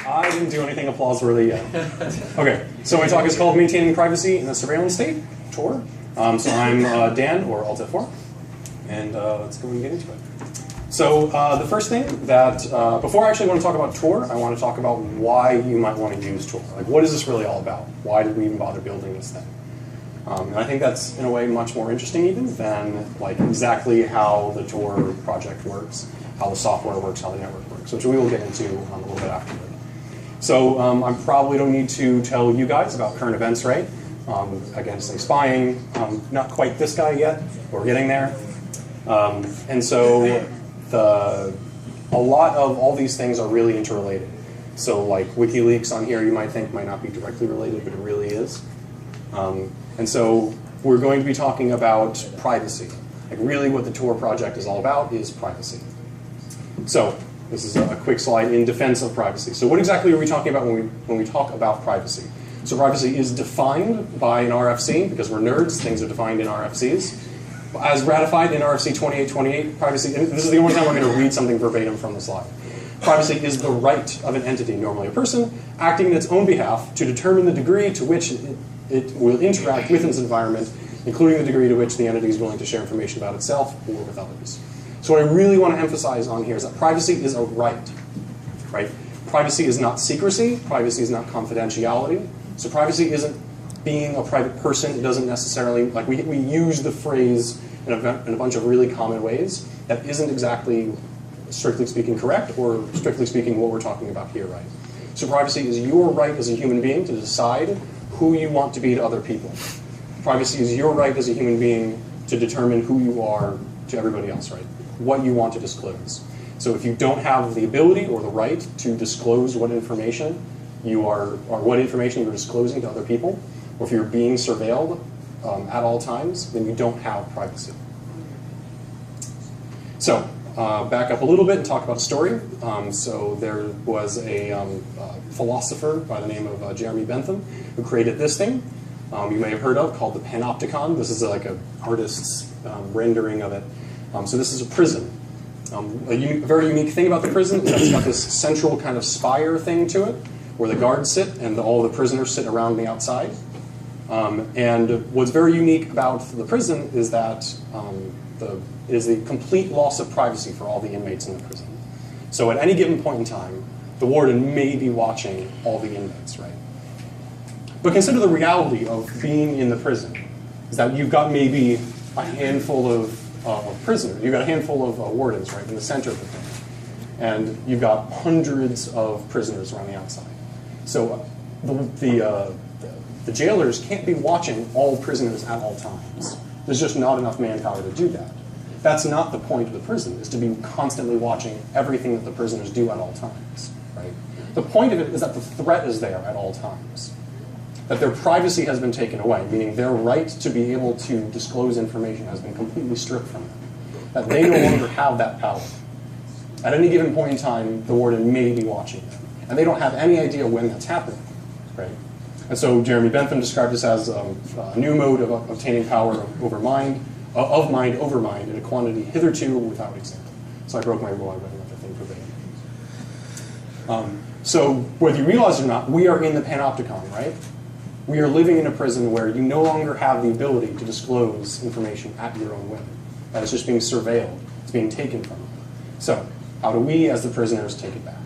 I didn't do anything applause-worthy yet. Okay, so my talk is called Maintaining Privacy in a Surveillance State, Tor. So I'm Dan, or altf4, and let's go and get into it. So the first thing that, before I actually want to talk about Tor, I want to talk about why you might want to use Tor. Like, what is this really all about? Why did we even bother building this thing? And I think that's, in a way, much more interesting even than like exactly how the Tor project works, how the software works, how the network works, which we will get into a little bit afterward. So I probably don't need to tell you guys about current events, right? Again, say spying, not quite this guy yet, but we're getting there. And so a lot of all these things are really interrelated. So like WikiLeaks on here, you might think might not be directly related, but it really is. And so we're going to be talking about privacy. Like really what the Tor project is all about is privacy. So this is a quick slide in defense of privacy. So what exactly are we talking about when we talk about privacy? So privacy is defined by an RFC, because we're nerds, things are defined in RFCs. As ratified in RFC 2828, privacy, and this is the only time I'm going to read something verbatim from the slide. Privacy is the right of an entity, normally a person, acting in its own behalf to determine the degree to which it will interact with its environment, including the degree to which the entity is willing to share information about itself or with others. So what I really want to emphasize on here is that privacy is a right? Privacy is not secrecy. Privacy is not confidentiality. So privacy isn't being a private person. It doesn't necessarily, like we use the phrase in a bunch of really common ways that isn't exactly, strictly speaking, correct, or strictly speaking what we're talking about here, right? So privacy is your right as a human being to decide who you want to be to other people. Privacy is your right as a human being to determine who you are to everybody else, right? What you want to disclose. So if you don't have the ability or the right to disclose what information you are, or what information you're disclosing to other people, or if you're being surveilled at all times, then you don't have privacy. So back up a little bit and talk about a story. So there was a philosopher by the name of Jeremy Bentham who created this thing you may have heard of called the Panopticon. This is like an artist's rendering of it. So this is a prison. A very unique thing about the prison is that it's got this central kind of spire thing to it where the guards sit and all the prisoners sit around the outside. And what's very unique about the prison is that it is the complete loss of privacy for all the inmates in the prison. So at any given point in time, the warden may be watching all the inmates, right? But consider the reality of being in the prison is that you've got maybe a handful of prisoners. You've got a handful of wardens, right, in the center of the thing. And you've got hundreds of prisoners around the outside. So the jailers can't be watching all prisoners at all times. There's just not enough manpower to do that. That's not the point of the prison, is to be constantly watching everything that the prisoners do at all times, right? The point of it is that the threat is there at all times. That their privacy has been taken away, meaning their right to be able to disclose information has been completely stripped from them. That they no longer have that power. At any given point in time, the warden may be watching them. And they don't have any idea when that's happening, right? And so Jeremy Bentham described this as a new mode of obtaining power over mind, of mind over mind in a quantity hitherto without example. So I broke my rule, I read another thing verbatim. So whether you realize it or not, we are in the Panopticon, right? We are living in a prison where you no longer have the ability to disclose information at your own whim. That is just being surveilled. It's being taken from you. So how do we, as the prisoners, take it back?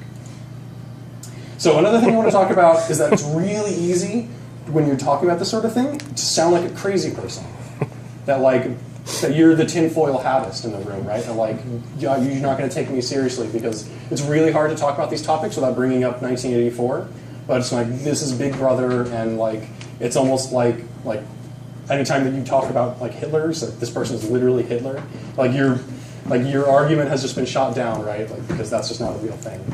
So another thing I want to talk about is that it's really easy when you're talking about this sort of thing to sound like a crazy person. That you're the tinfoil hattist in the room, right? And like, you're not going to take me seriously because it's really hard to talk about these topics without bringing up 1984. But it's like, this is Big Brother, and like, it's almost like anytime that you talk about like Hitler's, like this person is literally Hitler, like your argument has just been shot down, right? Like, because that's just not a real thing.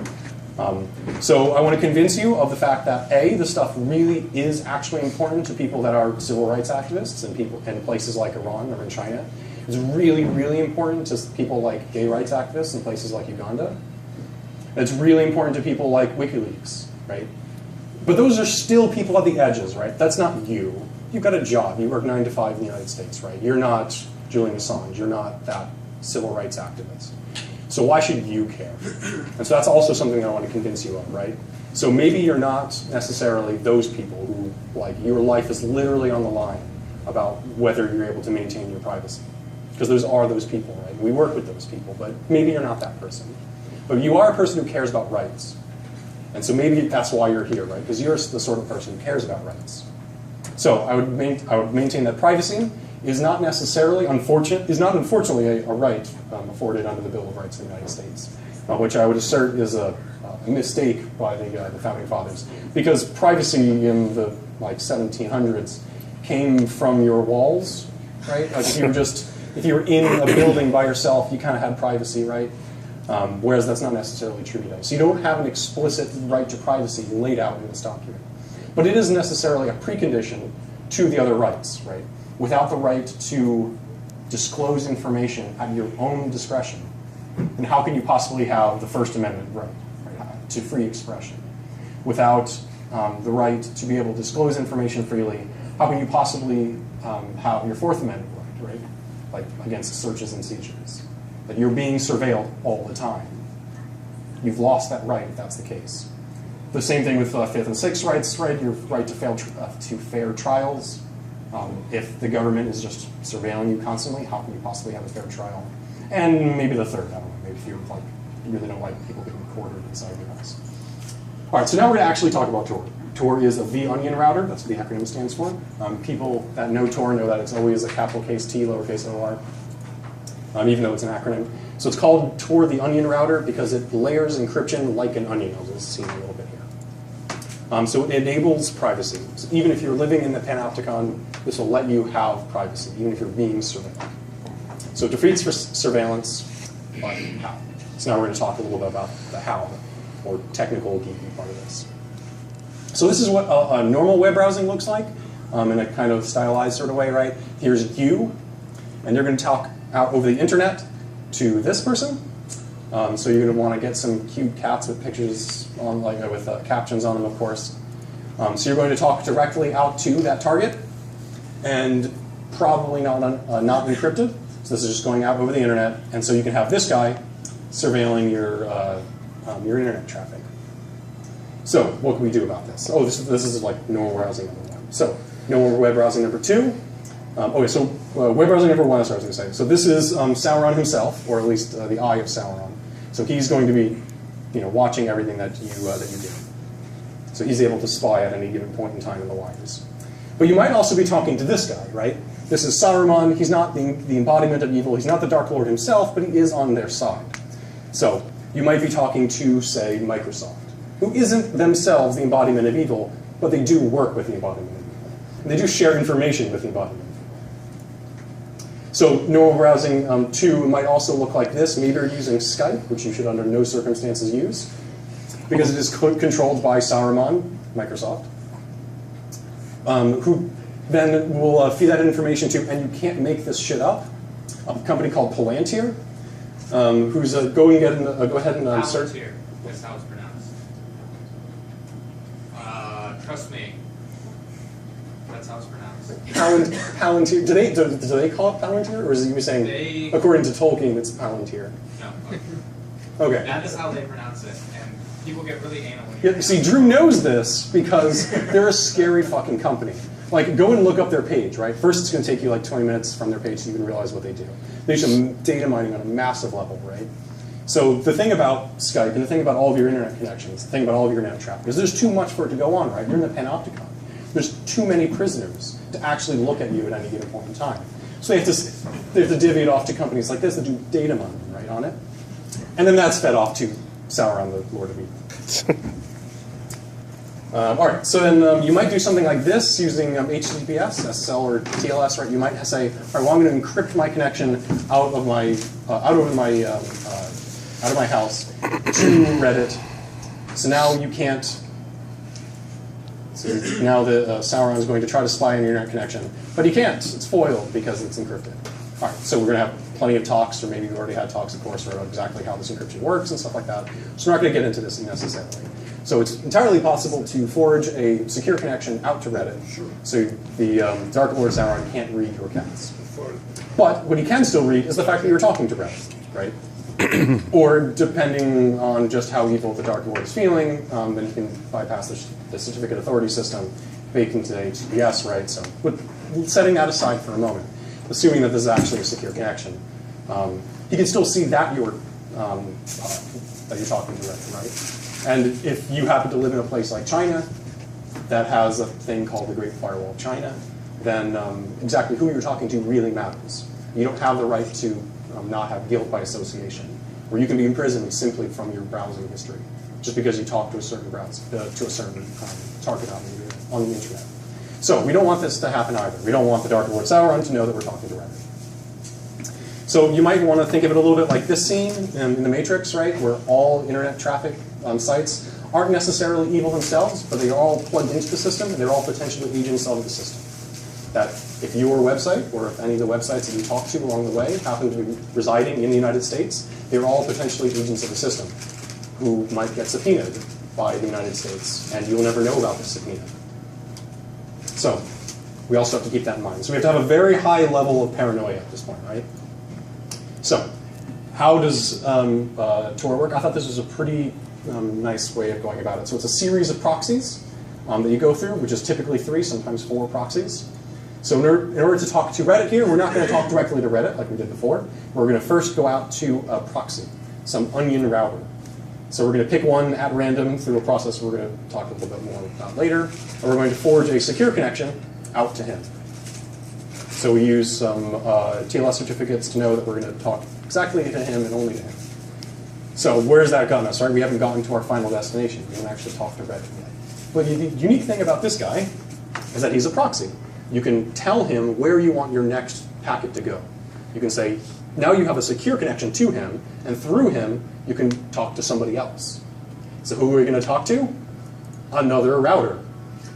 So I want to convince you of the fact that A, this stuff really is actually important to people that are civil rights activists and people in places like Iran or in China. It's really, really important to people like gay rights activists in places like Uganda. It's really important to people like WikiLeaks, right? But those are still people at the edges, right? That's not you. You've got a job. You work 9 to 5 in the United States, right? You're not Julian Assange. You're not that civil rights activist. So why should you care? And so that's also something that I want to convince you of, right? So maybe you're not necessarily those people who, like, your life is literally on the line about whether you're able to maintain your privacy. Because those people, right? We work with those people, but maybe you're not that person. But you are a person who cares about rights. And so maybe that's why you're here, right? Because you're the sort of person who cares about rights. So I would maintain that privacy is not necessarily unfortunately a right afforded under the Bill of Rights of the United States, which I would assert is a mistake by the founding fathers, because privacy in the 1700s came from your walls, right? Like if you were in a building by yourself, you kind of had privacy, right? Whereas that's not necessarily true today. So you don't have an explicit right to privacy laid out in this document. But it is necessarily a precondition to the other rights, right? Without the right to disclose information at your own discretion, then how can you possibly have the First Amendment right to free expression? Without the right to be able to disclose information freely, how can you possibly have your Fourth Amendment right? Like against searches and seizures. That you're being surveilled all the time. You've lost that right if that's the case. The same thing with Fifth and Sixth rights, right? Your right to fair trials. If the government is just surveilling you constantly, how can you possibly have a fair trial? And maybe the third, I don't know, maybe if you really don't like people being recorded inside your house. All right, so now we're going to actually talk about Tor. Tor is a vonion router. That's what the acronym stands for. People that know Tor know that it's always a capital case T, lowercase o r, even though it's an acronym. So it's called Tor the Onion Router because it layers encryption like an onion, as we'll see in a little bit here. So it enables privacy. So even if you're living in the Panopticon, this will let you have privacy, even if you're being surveilled. So it defeats surveillance, but how? So now we're going to talk a little bit about the how, the more technical, geeky part of this. So this is what a normal web browsing looks like in a kind of stylized sort of way, right? Here's you, and you're going to talk out over the internet to this person. So you're going to want to get some cute cats with pictures on, with captions on them, of course. So you're going to talk directly out to that target, and probably not encrypted. So this is just going out over the internet, and so you can have this guy surveilling your internet traffic. So what can we do about this? Oh, this is like normal browsing number one. So normal web browsing number two. Okay, so web browsing number one, that's what I was going to say. So this is Sauron himself, or at least the eye of Sauron. So he's going to be, watching everything that you do. So he's able to spy at any given point in time in the wires. But you might also be talking to this guy, right? This is Saruman. He's not the embodiment of evil. He's not the Dark Lord himself, but he is on their side. So you might be talking to, say, Microsoft, who isn't themselves the embodiment of evil, but they do work with the embodiment of evil. And they do share information with the embodiment of evil. So normal browsing 2 might also look like this. Maybe you're using Skype, which you should under no circumstances use, because it is controlled by Saruman, Microsoft, who then will feed that information to, and you can't make this shit up, a company called Palantir, who's go ahead and search. Palantir, that's how it's pronounced. Trust me, that's how it's pronounced. Palantir. Do they call it Palantir, or is it you saying according to Tolkien it's Palantir? No. Okay. That is how they pronounce it, and people get really anal when you see, Drew knows this because they're a scary fucking company. Like, go and look up their page, right? First, it's going to take you like 20 minutes from their page so you can realize what they do. They do some data mining on a massive level, right? So the thing about Skype and the thing about all of your internet connections, the thing about all of your internet traffic is there's too much for it to go on, right? You're in the Panopticon. There's too many prisoners to actually look at you at any given point in time. So they have to divvy it off to companies like this that do data mining, right, on it. And then that's fed off to Sauron, the Lord of Evil. All right, so then you might do something like this using HTTPS, SSL, or TLS, right? You might say, all right, well, I'm going to encrypt my connection out of my house to Reddit. So now you can't. So now the Sauron is going to try to spy on your internet connection, but he can't. It's foiled because it's encrypted. All right, so we're going to have plenty of talks, or maybe we've already had talks, of course, about exactly how this encryption works and stuff like that. So we're not going to get into this necessarily. So it's entirely possible to forge a secure connection out to Reddit. Sure. So the Dark Lord Sauron can't read your cats. But what he can still read is the fact that you're talking to Reddit, right? Or depending on just how evil the Dark Lord is feeling, then you can bypass the certificate authority system, bake into HTTPS, right? So, setting that aside for a moment, assuming that this is actually a secure connection, he can still see that you're talking directly, right? And if you happen to live in a place like China that has a thing called the Great Firewall of China, then exactly who you're talking to really matters. You don't have the right to not have guilt by association, where you can be imprisoned simply from your browsing history, just because you talk to a certain target on the internet. So we don't want this to happen either. We don't want the Dark Lord Sauron to know that we're talking to Reddit. So you might want to think of it a little bit like this scene in The Matrix, right, where all internet traffic sites aren't necessarily evil themselves, but they are all plugged into the system, and they're all potentially agents of the system. That if your website, or if any of the websites that you talk to along the way happen to be residing in the United States, they're all potentially agents of the system who might get subpoenaed by the United States, and you'll never know about the subpoena. So we also have to keep that in mind. So we have to have a very high level of paranoia at this point, right? So how does Tor work? I thought this was a pretty nice way of going about it. So it's a series of proxies that you go through, which is typically 3, sometimes 4 proxies. So in order to talk to Reddit here, we're not going to talk directly to Reddit like we did before. We're going to first go out to a proxy, some onion router. So we're going to pick one at random through a process we're going to talk a little bit more about later. And we're going to forge a secure connection out to him. So we use some TLS certificates to know that we're going to talk exactly to him and only to him. So where's that gotten us, right? We haven't gotten to our final destination. We haven't actually talked to Reddit yet. But the unique thing about this guy is that he's a proxy. You can tell him where you want your next packet to go. You can say, now you have a secure connection to him, and through him, you can talk to somebody else. So who are we going to talk to? Another router.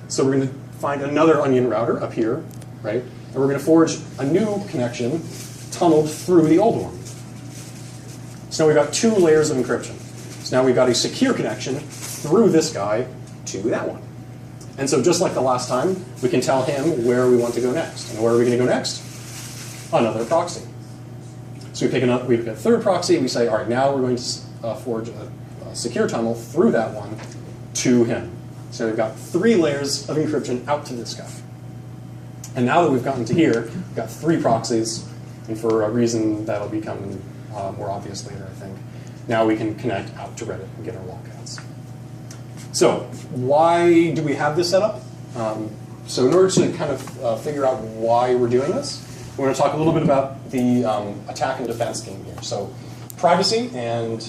So we're going to find another onion router up here, right? And we're going to forge a new connection tunneled through the old one. So now we've got 2 layers of encryption. So now we've got a secure connection through this guy to that one. And so just like the last time, we can tell him where we want to go next. And where are we going to go next? Another proxy. So we pick a third proxy, we say, all right, now we're going to forge a secure tunnel through that one to him. So we've got 3 layers of encryption out to this guy. And now that we've gotten to here, we've got 3 proxies, and for a reason that'll become more obvious later, I think, now we can connect out to Reddit and get our logouts. So why do we have this set up? So in order to kind of figure out why we're doing this, we're going to talk a little bit about the attack and defense game here. So privacy and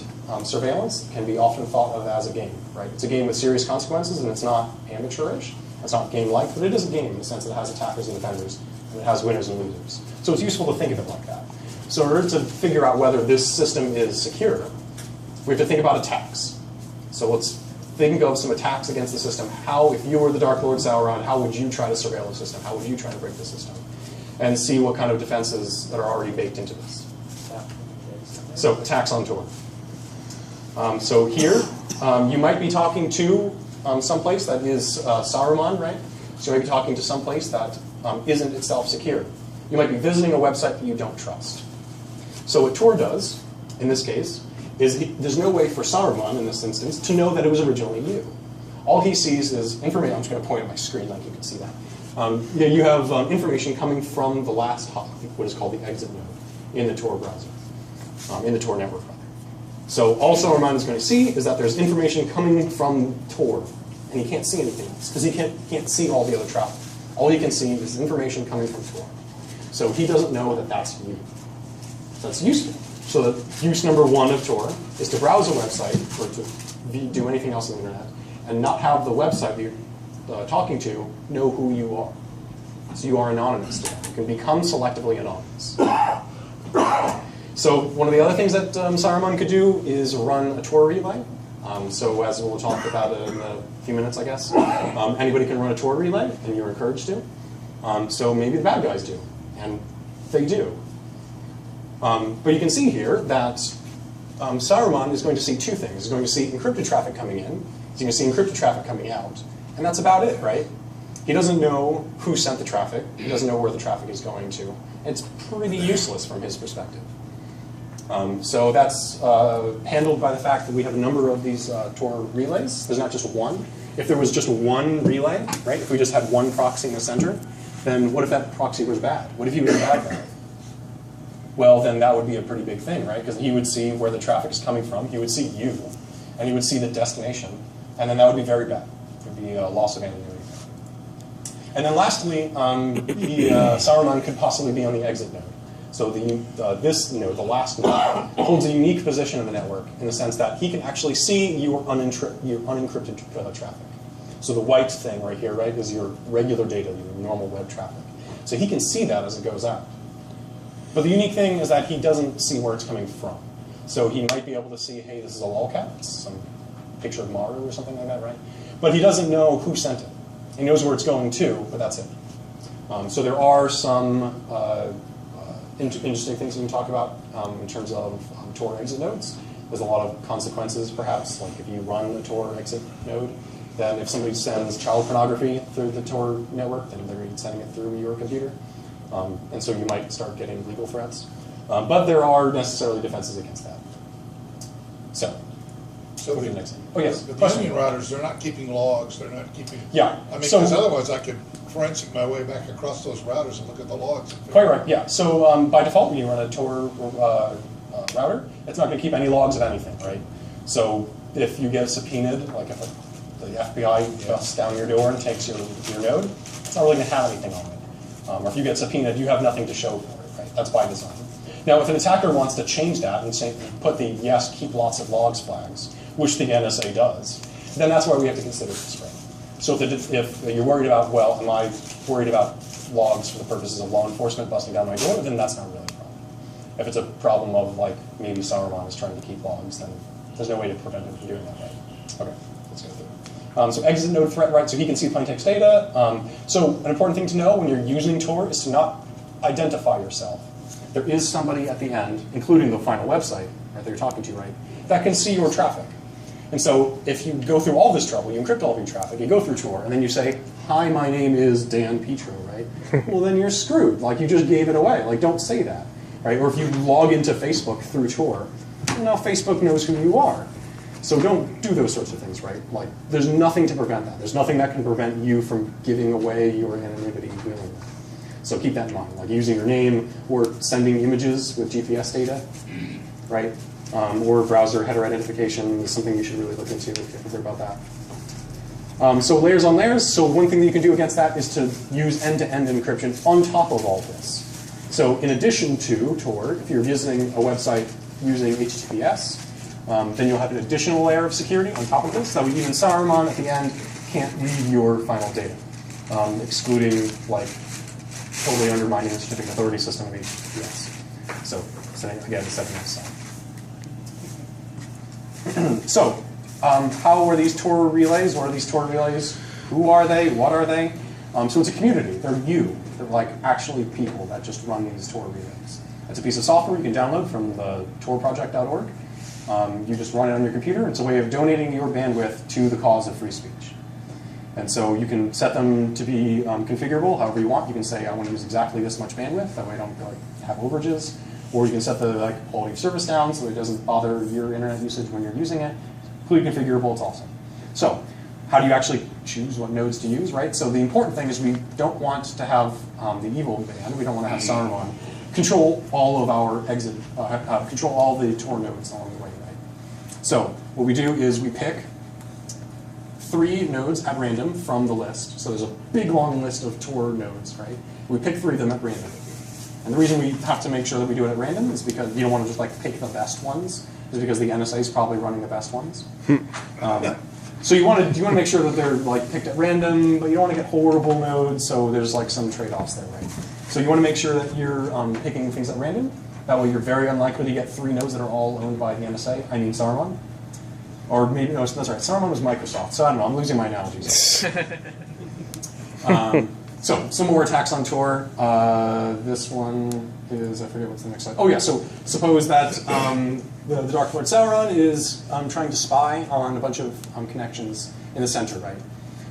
surveillance can be often thought of as a game, right? It's a game with serious consequences, and it's not amateurish. It's not game-like, but it is a game in the sense that it has attackers and defenders, and it has winners and losers. So it's useful to think of it like that. So in order to figure out whether this system is secure, we have to think about attacks. So let's think of some attacks against the system. How, if you were the Dark Lord Sauron, how would you try to surveil the system? How would you try to break the system? And see what kind of defenses that are already baked into this. So attacks on Tor. So here, you might be talking to someplace that is Saruman, right? So you might be talking to someplace that isn't itself secure. You might be visiting a website that you don't trust. So what Tor does, in this case, is there's no way for Saruman, in this instance, to know that it was originally you. All he sees is information. I'm just going to point at my screen like you can see that. You have information coming from the last hop, what is called the exit node, in the Tor browser, in the Tor network, rather. So all Saruman is going to see is that there's information coming from Tor, and he can't see anything else, because he can't see all the other traffic. All he can see is information coming from Tor. So he doesn't know that that's you. That's useful. So that use number 1 of Tor is to browse a website, or to do anything else on the internet, and not have the website that you're talking to know who you are. So you are anonymous to them. You can become selectively anonymous. So one of the other things that Saruman could do is run a Tor relay. So as we'll talk about in a few minutes, I guess, anybody can run a Tor relay, and you're encouraged to. So maybe the bad guys do, and they do. But you can see here that Saruman is going to see 2 things. He's going to see encrypted traffic coming in. He's going to see encrypted traffic coming out. And that's about it, right? He doesn't know who sent the traffic. He doesn't know where the traffic is going to. And it's pretty useless from his perspective. So that's handled by the fact that we have a number of these Tor relays. There's not just one. If there was just one relay, right? If we just had one proxy in the center, then what if that proxy was bad? What if he was a bad guy? Well, then that would be a pretty big thing, right? Because he would see where the traffic is coming from. He would see you, and he would see the destination, and then that would be very bad. It would be a loss of anonymity. And then lastly, Saruman could possibly be on the exit node. So the last node holds a unique position in the network in the sense that he can actually see your unencrypted traffic. So the white thing right here, right, is your regular data, your normal web traffic. So he can see that as it goes out. But the unique thing is that he doesn't see where it's coming from. So he might be able to see, hey, this is a lolcat, it's some picture of Maru or something like that, right? But he doesn't know who sent it. He knows where it's going to, but that's it. So there are some interesting things we can talk about in terms of Tor exit nodes. There's a lot of consequences, perhaps, like if you run a Tor exit node, then if somebody sends child pornography through the Tor network, then they're sending it through your computer. And so you might start getting legal threats. But there are necessarily defenses against that. So what do the next thing? Oh, yes. But the onion routers, they're not keeping logs. They're not keeping. Yeah. I mean, because otherwise I could forensic my way back across those routers and look at the logs. Quite right. Yeah. So by default, when you run a Tor router, it's not going to keep any logs of anything, right? So if you get subpoenaed, like if the FBI busts down your door and takes your node, it's not really going to have anything on it. Or if you get subpoenaed, you have nothing to show for it, right? That's by design. Now, if an attacker wants to change that and say, put the yes, keep lots of logs flags, which the NSA does, then that's why we have to consider this, right? So if you're worried about, well, am I worried about logs for the purposes of law enforcement busting down my door, then that's not really a problem. If it's a problem of, like, maybe Saruman is trying to keep logs, then there's no way to prevent him from doing that, right? Okay, let's go through. So exit node threat, right? So he can see plain text data. So an important thing to know when you're using Tor is to not identify yourself. There is somebody at the end, including the final website that you're talking to, right, that can see your traffic. And so if you go through all this trouble, you encrypt all of your traffic, you go through Tor, and then you say, hi, my name is Dan Petro, right? Well, then you're screwed. Like, you just gave it away. Like, don't say that, right? Or if you log into Facebook through Tor, now Facebook knows who you are. So don't do those sorts of things, right? Like, there's nothing to prevent that. There's nothing that can prevent you from giving away your anonymity willingly. So keep that in mind, like using your name or sending images with GPS data, right? Or browser header identification is something you should really look into if you're concerned about that. So layers on layers. So one thing that you can do against that is to use end-to-end encryption on top of all this. So in addition to Tor, if you're visiting a website using HTTPS, then you'll have an additional layer of security on top of this. So even Saruman at the end can't read your final data, excluding like totally undermining the certificate authority system of HTTPS. So again, setting this aside. So how are these Tor relays? What are these Tor relays? Who are they? What are they? So it's a community. They're you. They're like actually people that just run these Tor relays. It's a piece of software you can download from the torproject.org. You just run it on your computer. It's a way of donating your bandwidth to the cause of free speech. And so you can set them to be configurable however you want. You can say, I want to use exactly this much bandwidth. That way I don't have overages. Or you can set the quality of service down so that it doesn't bother your internet usage when you're using it. Completely configurable, it's awesome. So how do you actually choose what nodes to use, right? So the important thing is we don't want to have the evil band. We don't want to have Saruman control all of our exit, control all the Tor nodes along the way, right? So what we do is we pick 3 nodes at random from the list. So there's a big long list of Tor nodes, right? We pick 3 of them at random. And the reason we have to make sure that we do it at random is because you don't want to just like pick the best ones, is because the NSA is probably running the best ones. So you want to make sure that they're like picked at random, but you don't want to get horrible nodes, so there's like some trade-offs there, right? So you want to make sure that you're picking things at random. That way you're very unlikely to get 3 nodes that are all owned by the NSA. I mean Saruman. Or maybe, no, that's right. Saruman was Microsoft, so I don't know. I'm losing my analogies. So some more attacks on Tor. This one is, I forget what's the next slide. Oh yeah, so suppose that the Dark Lord Sauron is trying to spy on a bunch of connections in the center, right?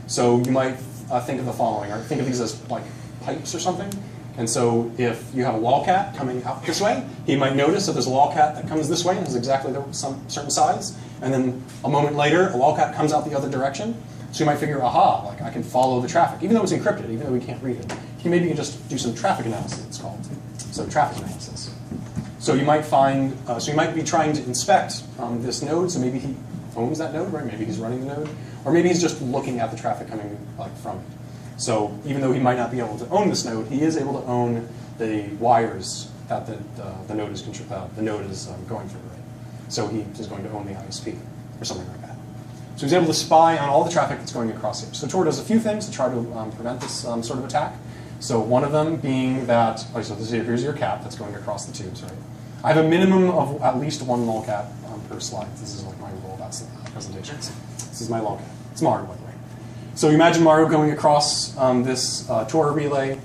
So you might think of the following, or think of these as like pipes or something. And so if you have a lolcat coming out this way, he might notice that there's a lolcat that comes this way and has exactly some certain size. And then a moment later, a lolcat comes out the other direction. So you might figure, aha, like I can follow the traffic, even though it's encrypted, even though we can't read it. Maybe you can just do some traffic analysis, it's called. So traffic analysis. So you might find, so you might be trying to inspect this node. So maybe he owns that node, right? Maybe he's running the node, or maybe he's just looking at the traffic coming like from it. So even though he might not be able to own this node, he is able to own the wires that the node is going through, right? So he is going to own the ISP or something like that. So he's able to spy on all the traffic that's going across here. So Tor does a few things to try to prevent this sort of attack. So one of them being that, oh, so here's your cat that's going across the tubes, right? I have a minimum of at least one lolcat per slide. This is like my rule about presentations. This is my lolcat. It's Mario, by the way. So imagine Mario going across this Tor relay.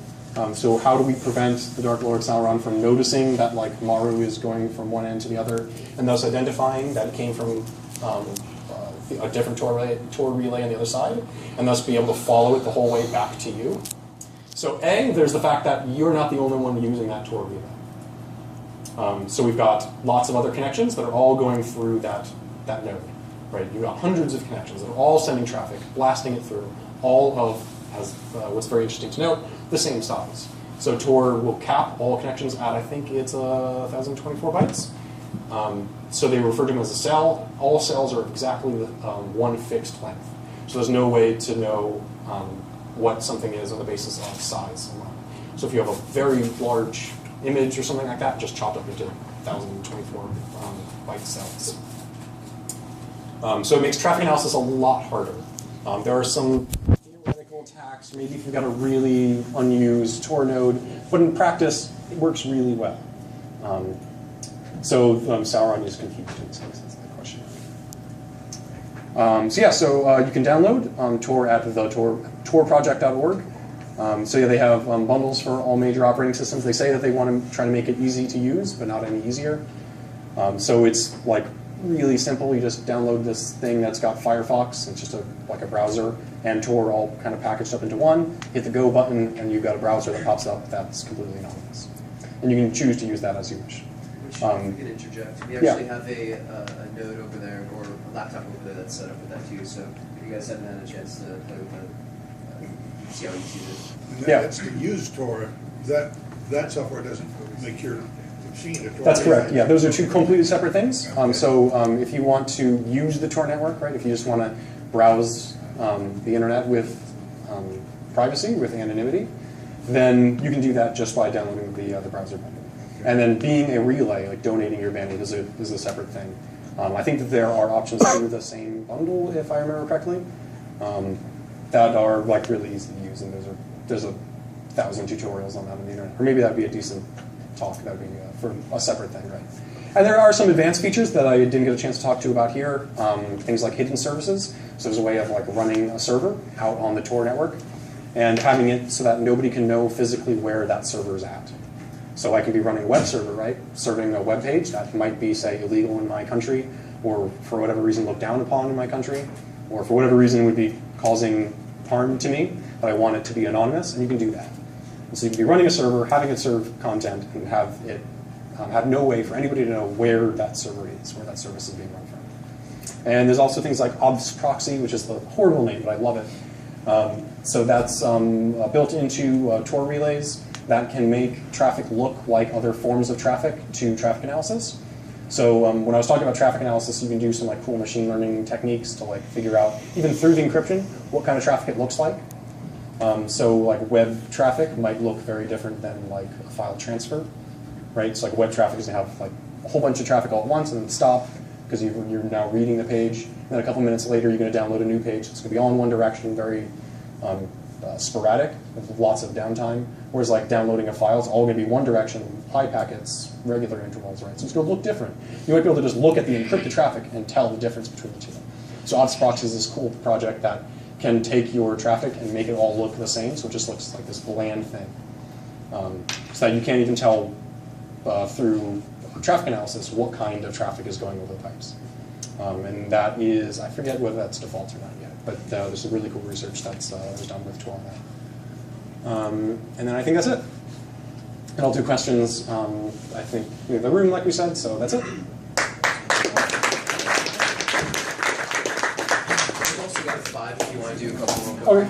So how do we prevent the Dark Lord Sauron from noticing that like Mario is going from one end to the other, and thus identifying that it came from a different Tor relay on the other side, and thus be able to follow it the whole way back to you? So A, there's the fact that you're not the only one using that Tor relay. So we've got lots of other connections that are all going through that node. Right? You've got hundreds of connections that are all sending traffic, blasting it through, all of, as what's very interesting to note, the same size. So Tor will cap all connections at, I think it's 1,024 bytes. So they refer to them as a cell. All cells are exactly one fixed length. So there's no way to know what something is on the basis of size alone. So if you have a very large image or something like that, just chopped up into 1,024 byte cells. So it makes traffic analysis a lot harder. There are some theoretical attacks, maybe if you've got a really unused Tor node, but in practice, it works really well. So Sauron is confused in this case, that's the question. So you can download Tor at the torproject.org. So yeah, they have bundles for all major operating systems. They say that they want to try to make it easy to use, but not any easier. So it's like really simple. You just download this thing that's got Firefox. It's just like a browser and Tor all kind of packaged up into one. Hit the Go button, and you've got a browser that pops up that's completely anonymous. And you can choose to use that as you wish. Which, if you could interject, we actually have a node over there, or a laptop over there that's set up with that too. So if you guys haven't had a chance to play with that, see how easy it is. That's to use Tor. That software doesn't make your machine a Tor. That's correct. Yeah, those are two completely separate things. If you want to use the Tor network, right? If you just want to browse the internet with privacy, with anonymity, then you can do that just by downloading the browser bundle. And then being a relay, like donating your bandwidth, is a separate thing. I think that there are options through the same bundle, if I remember correctly, that are like really easy to use, and there's 1,000 tutorials on that on the internet. Or maybe that'd be a decent talk. That'd be for a separate thing, right? And there are some advanced features that I didn't get a chance to talk to about here. Things like hidden services. So there's a way of like running a server out on the Tor network and having it so that nobody can know physically where that server is at. So I can be running a web server, right? Serving a web page that might be, say, illegal in my country, or for whatever reason looked down upon in my country, or for whatever reason would be causing harm to me, but I want it to be anonymous, and you can do that. And so you can be running a server, having it serve content, and have it have no way for anybody to know where that server is, where that service is being run from. And there's also things like obfusc proxy, which is the horrible name, but I love it. So that's built into Tor Relays that can make traffic look like other forms of traffic to traffic analysis. So when I was talking about traffic analysis, you can do some like cool machine learning techniques to like figure out, even through the encryption, what kind of traffic it looks like. So like web traffic might look very different than like a file transfer, right? So like web traffic is going to have like a whole bunch of traffic all at once and then stop because you're now reading the page. And then a couple minutes later, you're going to download a new page. It's going to be all in one direction, very sporadic, with lots of downtime. Whereas like downloading a file, it's all going to be one direction, high packets, regular intervals, right? So it's going to look different. You might be able to just look at the encrypted traffic and tell the difference between the two. So obfusc proxy is this cool project that can take your traffic and make it all look the same, so it just looks like this bland thing. So that you can't even tell through traffic analysis what kind of traffic is going over the pipes. And that is, I forget whether that's default or not yet, but there's some really cool research that's done with Tor on that. And then I think that's it. And I'll do questions, I think, in the room, like we said, so that's it. We've also got 5 if you want to do a couple more. Okay.